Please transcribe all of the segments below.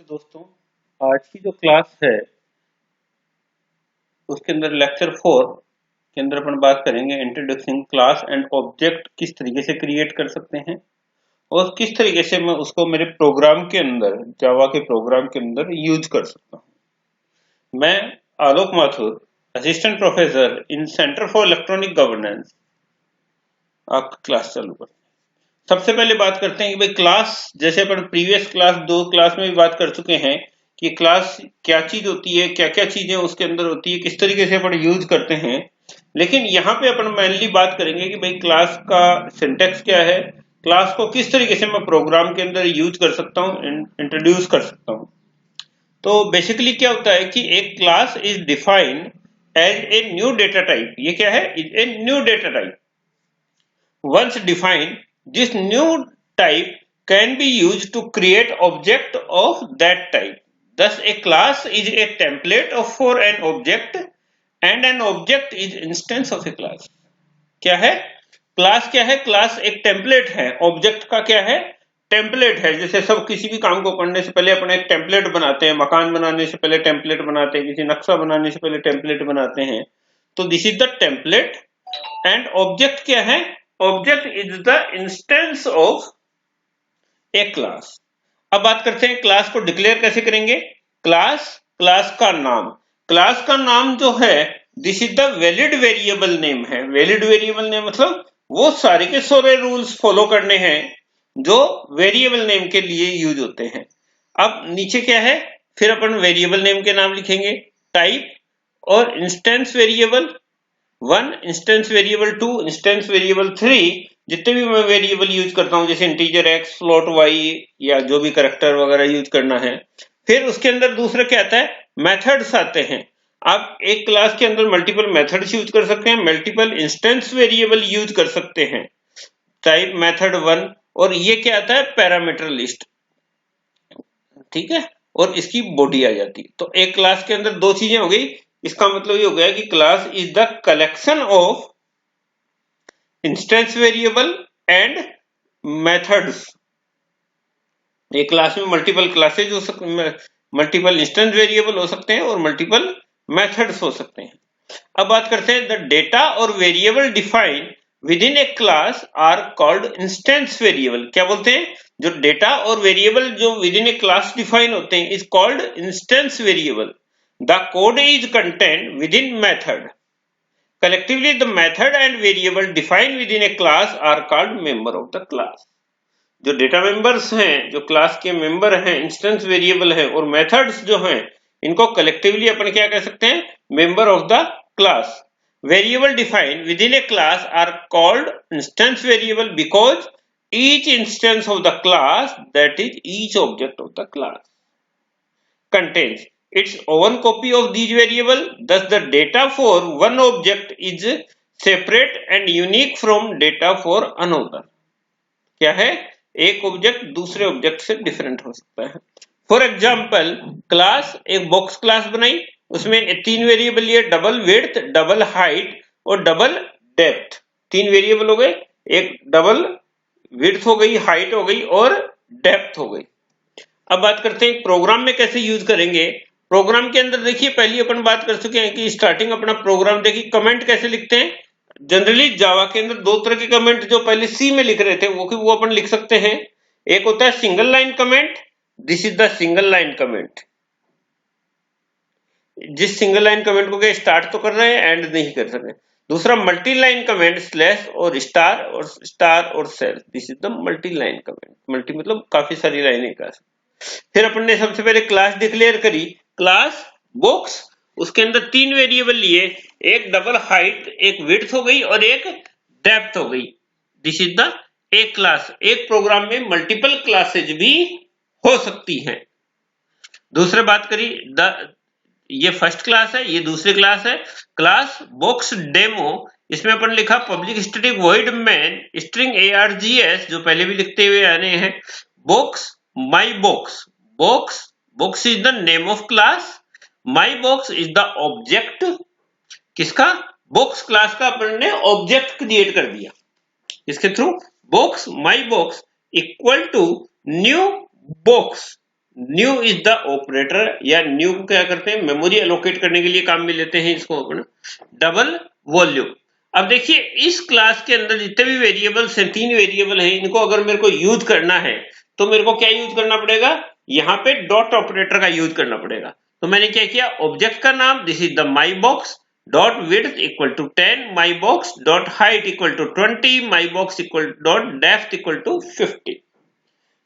नमस्ते दोस्तों। आज की जो क्लास है उसके अंदर लेक्चर 4 के अंदर अपन बात करेंगे इंट्रोड्यूसिंग क्लास एंड ऑब्जेक्ट किस तरीके से क्रिएट कर सकते हैं और किस तरीके से मैं उसको मेरे प्रोग्राम के अंदर जावा के प्रोग्राम के अंदर यूज कर सकता हूं। मैं Alok Mathur, assistant professor in centre for electronic governance, आपकी क्लास चालू करते हैं। सबसे पहले बात करते हैं कि भाई क्लास, जैसे अपन प्रीवियस क्लास 2 क्लास में भी बात कर चुके हैं कि क्लास क्या चीज होती है, क्या क्या चीजें उसके अंदर होती है, किस तरीके से अपन यूज करते हैं। लेकिन यहाँ पे अपन मेनली बात करेंगे कि भाई क्लास का सिंटेक्स क्या है, क्लास को किस तरीके से मैं प्रोग्राम के अंदर यूज कर सकता हूँ, इंट्रोड्यूस कर सकता हूँ। तो बेसिकली क्या होता है कि एक class is defined as a new data type. ये क्या है? Is a new data type. Once defined, this new type can be used to create object of that type. Thus, a class is a template for an object and an object is instance of a class. क्या है? Class क्या है? Class एक template है। Object का क्या है? Template है। जैसे सब किसी भी काम को करने से पहले अपन एक टेम्पलेट बनाते हैं, मकान बनाने से पहले टेम्पलेट बनाते हैं, किसी नक्शा बनाने से पहले टेम्पलेट बनाते हैं। तो this is the template and object क्या है? Object is the instance of A class. अब बात करते हैं क्लास को डिक्लेयर कैसे करेंगे। क्लास का नाम, क्लास का नाम जो है this is the valid variable name है। वैलिड वेरिएबल नेम मतलब वो सारे के सारे रूल्स फॉलो करने हैं जो वेरिएबल नेम के लिए यूज होते हैं। अब नीचे क्या है, फिर अपन वेरिएबल नेम के नाम लिखेंगे, टाइप और instance variable 1, instance variable 2, instance variable 3, जितने भी मैं वेरिएबल यूज करता हूं जैसे इंटीजर x, फ्लोट y या जो भी करैक्टर वगैरह यूज करना है। फिर उसके अंदर दूसरा क्या आता है? मेथड्स आते हैं। आप एक क्लास के अंदर मल्टीपल मेथड्स यूज कर सकते हैं, मल्टीपल इंस्टेंस वेरिएबल यूज कर सकते हैं, टाइप मेथड 1, और ये क्या आता है? Parameter list. ठीक है, और इसकी बॉडी आ जाती है। तो एक क्लास के अंदर दो चीजें हो गई। इसका मतलब ये हो गया कि class is the collection of instance variable and methods. एक क्लास में मल्टीपल क्लासेज हो सकते, मल्टीपल इंस्टेंस वेरिएबल हो सकते हैं और मल्टीपल मेथड्स हो सकते हैं। अब बात करते हैं द डेटा और variable defined within a class are called instance variable. क्या बोलते हैं? जो डेटा और वेरिएबल जो within a class define होते हैं is called instance variable. The code is contained within method. Collectively, the method and variable defined within a class are called member of the class. जो data members हैं, जो class के member हैं, instance variable है और methods जो हैं, इनको कलेक्टिवली अपन क्या कह सकते हैं? Member of the class. Variable defined within a class are called instance variable because each instance of the class, that is each object of the class, contains its own copy of these variable. Thus the data for one object is separate and unique from data for another. क्या है? एक object दूसरे object से different हो सकता है। For example, class, एक box class बनाई, उसमें 3 वेरिएबल लिए, डबल विड्थ, डबल हाइट और डबल डेप्थ। 3 वेरिएबल हो गए, एक डबल विड्थ हो गई, हाइट हो गई और डेप्थ हो गई। अब बात करते हैं प्रोग्राम में कैसे यूज करेंगे। प्रोग्राम के अंदर देखिए, पहले अपन बात कर चुके हैं कि स्टार्टिंग अपना प्रोग्राम देखिए, कमेंट कैसे लिखते हैं। जनरली जावा के अंदर दो तरह के कमेंट जो पहले सी में लिख रहे थे वो अपन लिख सकते हैं। एक होता है single line comment, this is the single line comment. जिस सिंगल लाइन कमेंट को स्टार्ट तो कर रहे हैं, एंड नहीं कर सकते। दूसरा मल्टी लाइन कमेंट, स्लैश और स्टार और सेल, this is the multi line comment. Multi मतलब काफी सारी लाइनें का। फिर अपन ने सबसे पहले क्लास डिक्लेयर करी, क्लास बॉक्स, उसके अंदर 3 वेरिएबल लिए, एक डबल हाइट, एक विड्थ हो गई और एक डेप्थ हो गई। दिस इज द एक क्लास। एक प्रोग्राम में मल्टीपल क्लासेज भी हो सकती हैं। दूसरे बात करी, ये फर्स्ट क्लास है, ये दूसरी क्लास है, क्लास बॉक्स डेमो। इसमें अपन लिखा public static void main string args, जो पहले भी लिखते हुए आने हैं, box my box is the name of class, my box is the object। किसका? बॉक्स क्लास का अपन ने ऑब्जेक्ट क्रिएट कर दिया इसके थ्रू। Box my box equal to new box, new is the operator, या न्यू को क्या करते हैं, मेमोरी एलोकेट करने के लिए काम में लेते हैं इसको अपना डबल वॉल्यूम। अब देखिए इस क्लास के अंदर जितने भी वेरिएबल्स हैं, 3 वेरिएबल हैं, इनको अगर मेरे को यूज करना है तो मेरे को क्या यूज करना पड़ेगा, यहाँ पे डॉट ऑपरेटर का यूज करना पड़ेगा। तो मैंने क्या किया, ऑब्जेक्ट का नाम this is the my box dot width equal to 10, my box dot height equal to 20, my box equal dot depth equal to 50।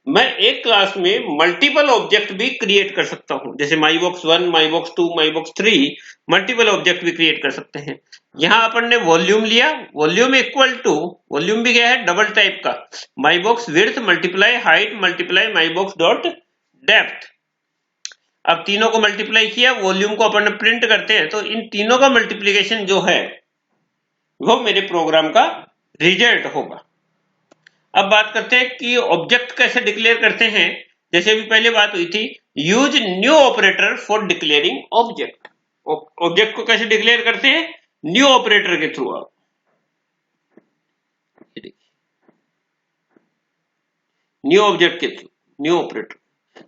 मैं एक क्लास में मल्टीपल ऑब्जेक्ट भी क्रिएट कर सकता हूं, जैसे माई बॉक्स 1, माई बॉक्स 2, माई बॉक्स 3, मल्टीपल ऑब्जेक्ट भी create कर सकते हैं। यहां अपन ने वॉल्यूम लिया, वॉल्यूम इक्वल टू, वॉल्यूम भी क्या है, डबल टाइप का, माई box width multiply height multiply माई बॉक्स डॉट डेप्थ। अब तीनों को मल्टीप्लाई किया, वॉल्यूम को अपन प्रिंट करते हैं, तो इन तीनों का मल्टीप्लीकेशन जो है वो मेरे प्रोग्राम का रिजल्ट होगा। अब बात करते हैं कि ऑब्जेक्ट कैसे डिक्लेयर करते हैं। जैसे अभी पहले बात हुई थी, use new operator for declaring object. Object को कैसे डिक्लेयर करते हैं, न्यू ऑपरेटर के थ्रू। आप न्यू ऑब्जेक्ट के थ्रू, न्यू ऑपरेटर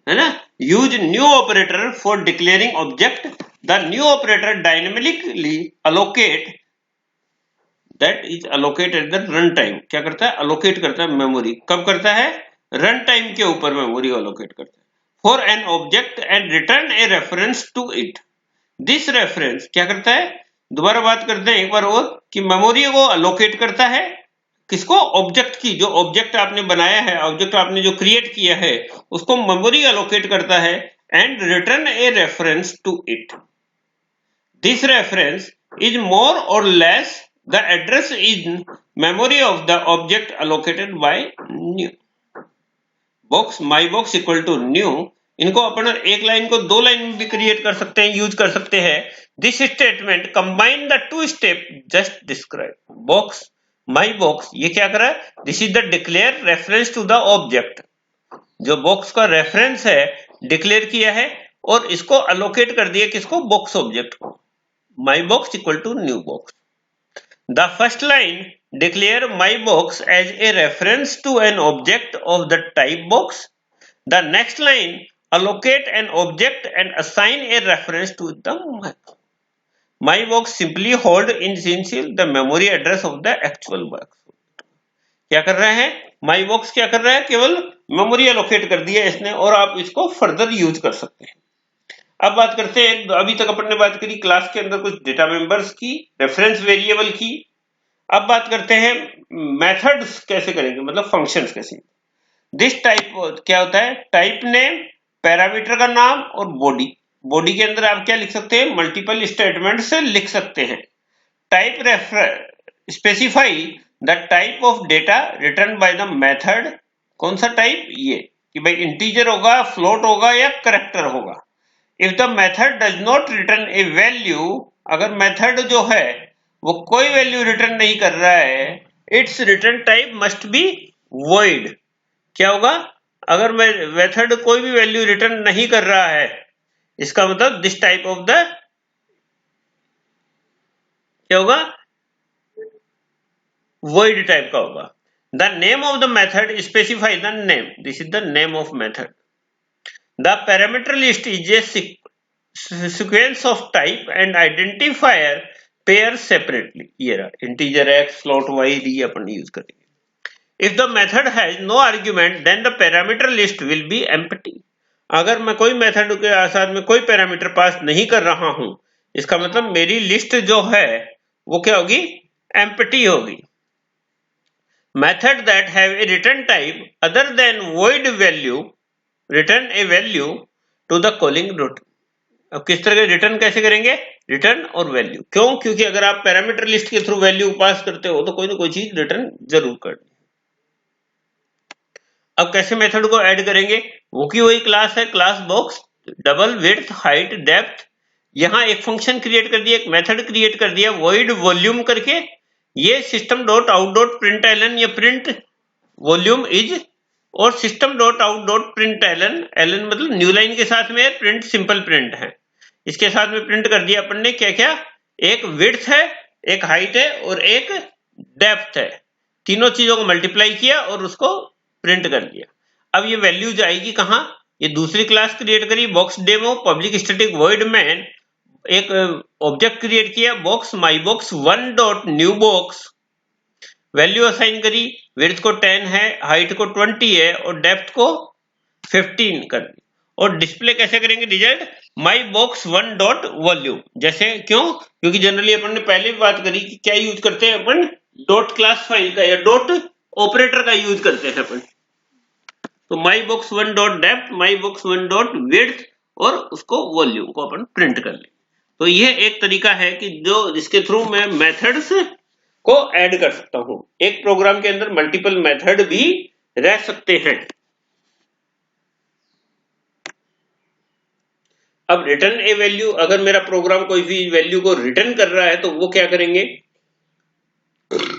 है ना, use new operator for declaring object, the new operator dynamically allocate, that is allocated the run time. क्या करता है, अलोकेट करता है मेमोरी। कब करता है, रन टाइम के ऊपर मेमोरी अलोकेट करता है। For an object and return a reference to it. This reference क्या करता है, दोबारा बात करते हैं एक बार और, कि मेमोरी को अलोकेट करता है, किसको, ऑब्जेक्ट की, जो ऑब्जेक्ट आपने बनाया है, ऑब्जेक्ट आपने जो क्रिएट किया है उसको मेमोरी अलोकेट करता है, and return a reference to it. This reference is more or less the address is memory of the object allocated by new box, my box equal to new। इनको अपन एक line को 2 line में भी create कर सकते हैं, use कर सकते हैं। This statement combine the 2 step just describe. Box my box ये क्या कर रहा है, this is the declare reference to the object, जो बॉक्स का रेफरेंस है डिक्लेयर किया है, और इसको अलोकेट कर दिया किसको, बॉक्स ऑब्जेक्ट को, my box equal to new box. The first line declare my box as a reference to an object of the type box. The next line allocate an object and assign a reference to the my box simply hold in essential the memory address of the actual box। क्या कर रहे हैं, my box क्या कर रहा है, केवल memory allocate कर दिया इसने, और आप इसको फर्दर यूज कर सकते हैं। अब बात करते हैं, अभी तक अपन ने बात करी क्लास के अंदर कुछ डेटा मेंबर्स की, रेफरेंस वेरिएबल की। अब बात करते हैं मेथड्स कैसे करेंगे, मतलब फंक्शंस कैसे। दिस टाइप क्या होता है, टाइप नेम, पैरामीटर का नाम और बॉडी। बॉडी के अंदर आप क्या लिख सकते हैं, मल्टीपल स्टेटमेंट से लिख सकते हैं। Type refer specify the type of data return by the method. कौन सा टाइप, ये कि भाई इंटीजर होगा, फ्लोट होगा या कैरेक्टर होगा। If the method does not return a value, अगर मेथड जो है वो कोई वैल्यू रिटर्न नहीं कर रहा है, it's return type must be void. क्या होगा, अगर मेथड कोई भी वैल्यू रिटर्न नहीं कर रहा है, इसका मतलब दिस टाइप ऑफ द क्या होगा, वॉइड टाइप का होगा। The name of the method specify the name, this is the name of method. The parameter list is a sequence of type and identifier pair separately. ये रहा integer x, float y, ये अपन use करेंगे। If the method has no argument then the parameter list will be empty. अगर मैं कोई method के साथ में कोई पैरामीटर पास नहीं कर रहा हूं, इसका मतलब मेरी लिस्ट जो है वो क्या होगी, एम्प्टी होगी। Method that have a return type other than void value return a value to the calling route. अब किस तरह के रिटर्न कैसे करेंगे, रिटर्न और वैल्यू। क्यों, क्योंकि अगर आप पैरामीटर लिस्ट के थ्रू वैल्यू पास करते हो तो कोई ना कोई चीज रिटर्न जरूर करनी। अब कैसे मेथड को ऐड करेंगे, वो की वही क्लास है, class box double width height depth. यहां एक फंक्शन क्रिएट कर दिया, एक मेथड क्रिएट कर दिया वॉइड वॉल्यूम करके। ये system dot out dot print L N, ये प्रिंट वॉल्यूम इज, और system dot out dot print L N, L N मतलब न्यू लाइन के साथ में प्रिंट सिंपल प्रिंट है, इसके साथ में प्रिंट कर दिया अपन ने क्या क्या, एक विड्थ है, एक हाइट है और एक डेप्थ है। तीनों चीजों को मल्टीप्लाई किया और उसको प्रिंट कर दिया। अब ये वैल्यू जाएगी कहां, ये दूसरी क्लास क्रिएट करी box demo public static void man, एक ऑब्जेक्ट क्रिएट किया box my box one dot new box, value assign करी, विड्थ को 10 है, हाइट को 20 है और डेप्थ को 15 कर दी। और डिस्प्ले कैसे करेंगे रिजल्ट, माई बॉक्स वन डॉट वॉल्यूम, जैसे क्यों, क्योंकि जनरली अपन ने पहले भी बात करी कि क्या यूज करते हैं अपन, डॉट क्लास फाइल का या डॉट ऑपरेटर का यूज करते हैं अपन। तो माई बॉक्स वन डॉट डेप्थ, माई बॉक्स वन डॉट विड्थ और उसको वॉल्यूम को अपन प्रिंट कर लें। तो यह एक तरीका है कि जो जिसके थ्रू मैं मेथड्स को ऐड कर सकता हूं। एक प्रोग्राम के अंदर मल्टीपल मेथड भी रह सकते हैं। अब रिटर्न ए वैल्यू, अगर मेरा प्रोग्राम कोई भी वैल्यू को रिटर्न कर रहा है तो वो क्या करेंगे,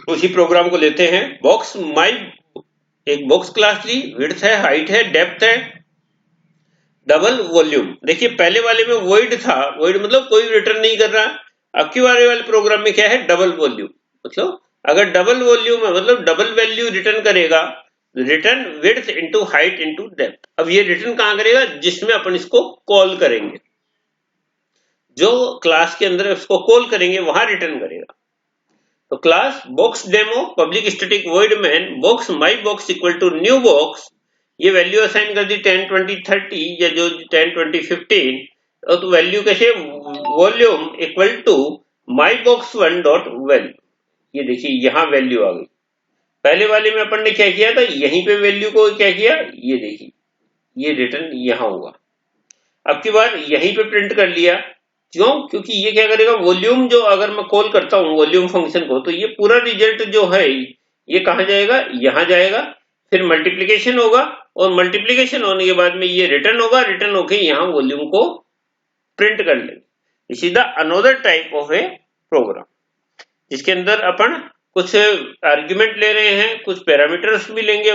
उसी प्रोग्राम को लेते हैं बॉक्स माई, एक बॉक्स क्लास ली, विड्थ है, हाइट है, डेप्थ है, डबल वॉल्यूम। देखिए पहले वाले में वॉइड था, वॉइड मतलब कोई रिटर्न नहीं कर रहा। अब की वाले प्रोग्राम में क्या है, डबल वॉल्यूम, मतलब अगर डबल वॉल्यूम है मतलब डबल वैल्यू रिटर्न करेगा, return width into height into depth. अब ये रिटर्न कहां करेगा, जिसमें अपन इसको कॉल करेंगे, जो क्लास के अंदर इसको कॉल करेंगे वहां रिटर्न करेगा। तो class box demo public static void main box my box equal to new box, ये वैल्यू असाइन कर दी 10 20 30 या जो 10 20 15, और तो वैल्यू कैसे, volume equal to my box one dot value. ये देखिए यहां वैल्यू आ गई। पहले वाले में अपन ने क्या किया था, यहीं पे वैल्यू को क्या किया, ये देखिए ये रिटर्न यहां हुआ। अब की बार यहीं पे प्रिंट कर लिया, क्यों, क्योंकि ये क्या करेगा, वॉल्यूम जो अगर मैं कॉल करता हूं वॉल्यूम फंक्शन को, तो ये पूरा रिजल्ट जो है ये कहां जाएगा, यहां जाएगा, फिर मल्टीप्लीकेशन होगा और मल्टीप्लीकेशन होने के बाद में ये रिटर्न होगा, रिटर्न होके यहां वॉल्यूम को प्रिंट कर लेंगे। This is the another type of a program, जिसके अंदर अपन कुछ आर्ग्यूमेंट ले रहे हैं, कुछ पैरामीटर्स भी लेंगे।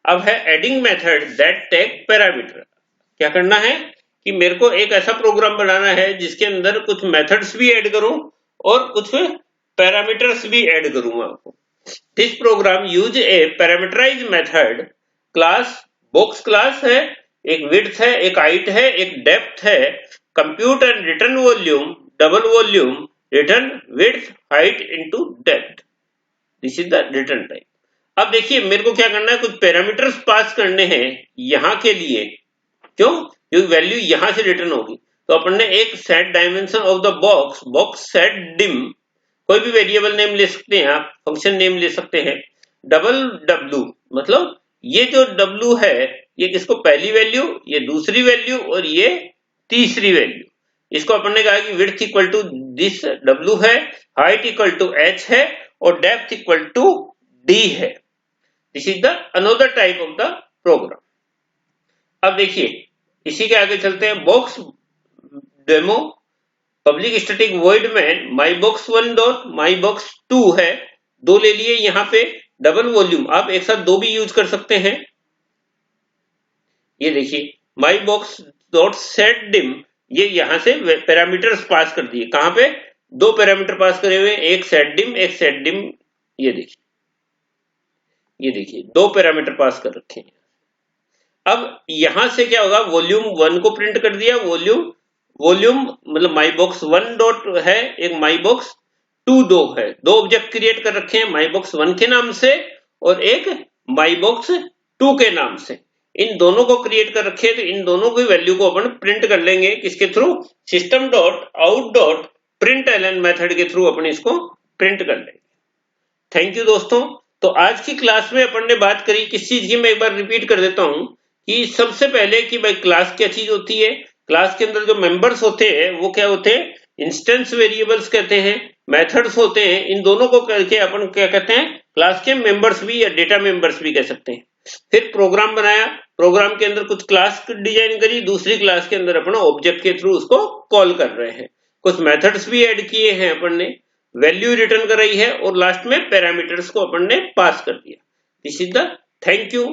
अब है adding method that take parameter. क्या करना है कि मेरे को एक ऐसा प्रोग्राम बनाना है जिसके अंदर कुछ मेथड्स भी ऐड करूं और कुछ पैरामीटर्स भी ऐड करूंगा। This program use a parameterize method class, box class है, एक विड्थ है, एक हाइट है, एक डेप्थ है, compute and return volume, double volume, return width height into depth. This is the return type. अब देखिए मेरे को क्या करना है, कुछ पैरामीटर्स पास करने हैं यहां के लिए, क्यों, क्योंकि वैल्यू यहां से रिटर्न होगी। तो अपन ने एक set dimension of the box, box set dim, कोई भी वेरिएबल नेम ले सकते हैं आप, फंक्शन नेम ले सकते हैं। डबल डब्ल्यू मतलब ये जो डब्ल्यू है ये किसको, पहली वैल्यू, ये दूसरी वैल्यू और ये तीसरी वैल्यू। इसको अपन ने कहा कि width equal to this W है, हाइट इक्वल टू एच है और डेप्थ इक्वल टू डी है। This is the another type of the program. अब देखिए इसी के आगे चलते हैं, box demo public static void main my box one dot my box two है, दो ले लिए यहां पे, डबल वॉल्यूम, आप एक साथ दो भी यूज कर सकते हैं। ये देखिए माई बॉक्स डॉट सेट डिम, ये यहां से पैरामीटर्स पास कर दिए, कहां पे, दो पैरामीटर पास करे हुए, एक सेट डिम एक सेट डिम। ये देखिए दो पैरामीटर पास कर रखे हैं। अब यहां से क्या होगा, वॉल्यूम वन को प्रिंट कर दिया, वॉल्यूम मतलब माई बॉक्स वन डॉट है, एक माई बॉक्स टू दो है, दो ऑब्जेक्ट क्रिएट कर रखे हैं, माई बॉक्स वन के नाम से और एक माई बॉक्स टू के नाम से। इन दोनों को क्रिएट कर रखे हैं, तो इन दोनों की वैल्यू को अपन प्रिंट कर लेंगे किसके through, system dot out dot print L N method के थ्रू अपन इसको प्रिंट कर लेंगे। थैंक यू दोस्तों। तो आज की क्लास में अपन ने बात करी किस चीज की, मैं एक बार रिपीट कर देता हूं कि सबसे पहले कि भाई क्लास क्या चीज होती है, क्लास के अंदर जो मेंबर्स होते हैं वो क्या होते हैं, इंस्टेंस वेरिएबल्स कहते हैं, मेथड्स होते हैं, इन दोनों को करके अपन क्या कहते हैं, क्लास के मेंबर्स भी या डेटा मेंबर्स भी कह सकते हैं। फिर प्रोग्राम बनाया, प्रोग्राम के अंदर कुछ क्लास डिजाइन करी, दूसरी क्लास के अंदर अपन ऑब्जेक्ट के थ्रू उसको कॉल कर रहे हैं, कुछ मेथड्स भी ऐड किए हैं अपन ने, वैल्यू रिटर्न कराई है और लास्ट में पैरामीटर्स को अपन ने पास कर दिया। This is the thank you.